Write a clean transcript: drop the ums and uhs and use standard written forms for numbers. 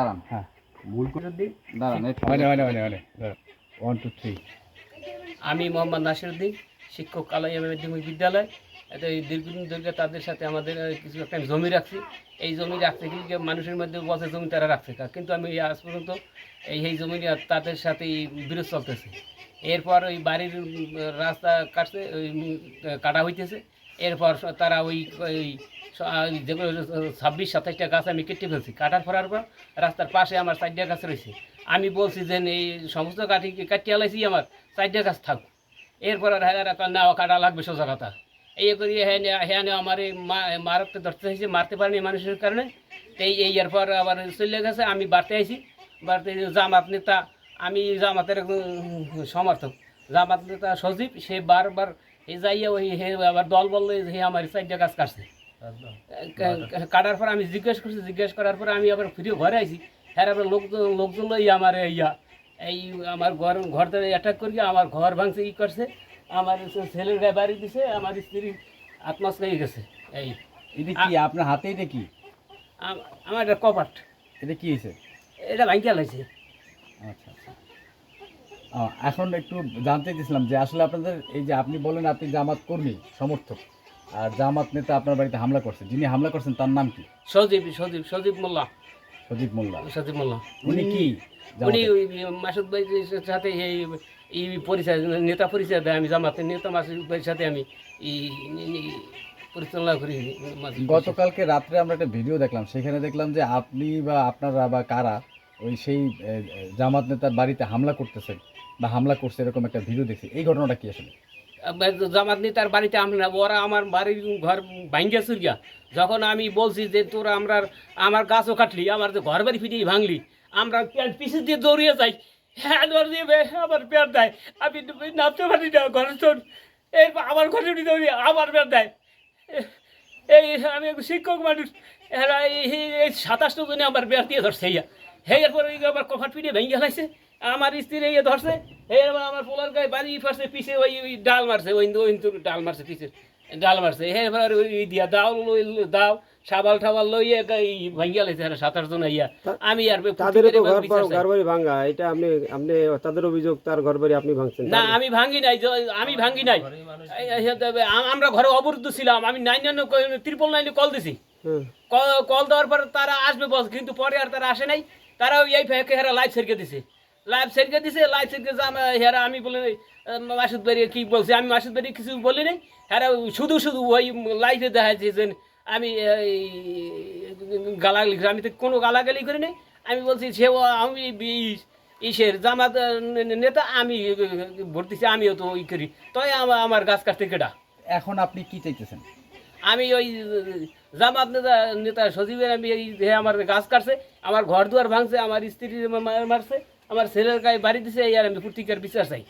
দাঁড়ান, হ্যাঁ ভুল করে দিই, দাঁড়ান মানে 1 2 3 আমি মোহাম্মদ নাসিরউদ্দিন, শিক্ষক কালাইয়া মাধ্যমিক বিদ্যালয়। এই দীর্ঘদিন ধরে তাদের সাথে আমাদের কিছু একটা জমি রাখছি। এই জমি রাখছে কি মানুষের মধ্যে বসে জমি তারা রাখছে, কিন্তু আমি আজ পর্যন্ত এই জমি তাদের সাথে বিরোধ চলতেছে। এরপর ওই বাড়ির রাস্তা কাটছে, ওই কাটা হইতেছে। এরপর তারা ওই যেগুলো 26-27টা গাছ আমি কেটে ফেলছি। কাটার ফেরার পর রাস্তার পাশে আমার 4টা গাছ রয়েছে। আমি বলছি যে এই সমস্ত কাঠি কাটিয়ে আলাইছি, আমার 4টা গাছ থাকুক। এরপর না কাটা লাগবে, সোজা কথা। এই করি হ্যাঁ আমার মারতে ধরতে হয়েছে, মারতে পারেনি মানুষের কারণে। এই এরপর আবার চলে গেছে। আমি বাড়তে আইছি, বাড়তে জামাত নেতা, আমি জামাতের সমর্থক। জামাত নেতা সজীব, সে বারবার যাইয়া ওই আবার দল বললো হে আমার 4টা গাছ কাটছে। কাটার পর আমি জিজ্ঞেস করার পর আমি আবার ফিরে ঘরে আইছি। হ্যাঁ আবার লোকজন আমার এই আমার ঘর থেকে অ্যাটাক করিয়ে আমার ঘর ভাঙছে, করছে। আমার ছেলের গায়ে বাড়ি দিছে, আমার স্ত্রী আত্মহত্যা হয়ে গেছে। এটা কি আপনার হাতে? এটা কি? আমার একটা কপাট, এটা কি হয়েছে? এটা ভাঙিয়া লাগছে। আচ্ছা আচ্ছা। এখন একটু জানতে চাইছিলাম যে আসলে আপনাদের এই যে আপনি বলেন আপনি জামাত কর্মী সমর্থক, আর জামাত নেতা আপনার বাড়িতে হামলা করছে, যিনি হামলা করছেন তার নাম কি? সজীব মোল্লা। সজীব মোল্লা। উনি কি মাসুদ ভাইয়ের সাথে এই পরিচয়, নেতা পরিচয় দেয়। আমি জামাতের নেতা মাসুদ ভাইয়ের সাথে আমি পরিচালনা করি। গতকালকে রাত্রে আমরা একটা ভিডিও দেখলাম, সেখানে দেখলাম যে আপনি বা আপনারা বা কারা ওই সেই জামাত নেতার বাড়িতে হামলা করতেছেন বা হামলা করছে, এরকম একটা ভিডিও দেখছি। এই ঘটনাটা কি আসলে? জামাত নেতার বাড়িতে আমরা, ওরা আমার বাড়ির ঘর ভাঙ্গিয়া চুরিয়া। যখন আমি বলছি যে তোরা আমার গাছও কাটলি, আমার যে ঘর বাড়ি ফিরিয়ে ভাঙলি, আমরা পিছিয়ে দিয়ে দৌড়িয়ে যাই। হ্যাঁ দিয়ে আমার পেয়ার দেয়, আমি নামতে পারি না ঘরে চোর। এই আমার ঘরে দৌড়িয়ে আমার পেয়ার দেয়। এই আমি শিক্ষক মানুষ, এই 27টা জনে আমার পেয়ার দিয়ে ধরছে। এরপরে আবার কফাট পিঠে ভেঙে গেলাইছে। আমার স্ত্রী ধরছে, আমার পোলার গায়ে বাড়ি ফারছে, পিছে ওই ডাল মারছে, ওই ডাল মারছে, পিছে ডাল মারছে। এবার ওই দিয়া দাও সাবাল ঠাবাল লইয়ে ভাঙ্গিয়া লাইছে 27 জন ইয়া। আমি আর তাদের তো ঘর বাড়ি ভাঙা, এটা আপনি তাদের অভিযোগ তার ঘর বাড়ি আপনি ভাঙছেন? না, আমি ভাঙি নাই। আমরা ঘরে অবরুদ্ধ ছিলাম। আমি 999 কল দিছি। কল দেওয়ার পর তারা আসবে বল, কিন্তু পরে আর তারা আসে নাই। তারা এই ফেকে হেরা লাইভ সেরকে দিছে। হেরা আমি বলে মাসুদ বাড়ি কি বলছে, আমি মাসুদ বাড়ি কিছু বলি নাই। হেরা শুধু ওই লাইভে দেখাচ্ছে যে আমি গালাগালি, আমি তো কোনো গালাগালি করি নাই। আমি বলছি সে আমি ইসের জামাত নেতা, আমি ভোট দিচ্ছি, আমিও তো ওই করি। তাই আমার গাছ কাটতে কেটা। এখন আপনি কি চাইতেছেন? আমি ওই জামাত নেতা সজীবের, আমি আমার গাছ কাটছে, আমার ঘর দুয়ার ভাঙছে, আমার স্ত্রী মারছে, আমার ছেলের গায়ে বাড়ি দিছে, এই আর আমি প্রতিকার বিচার চাই।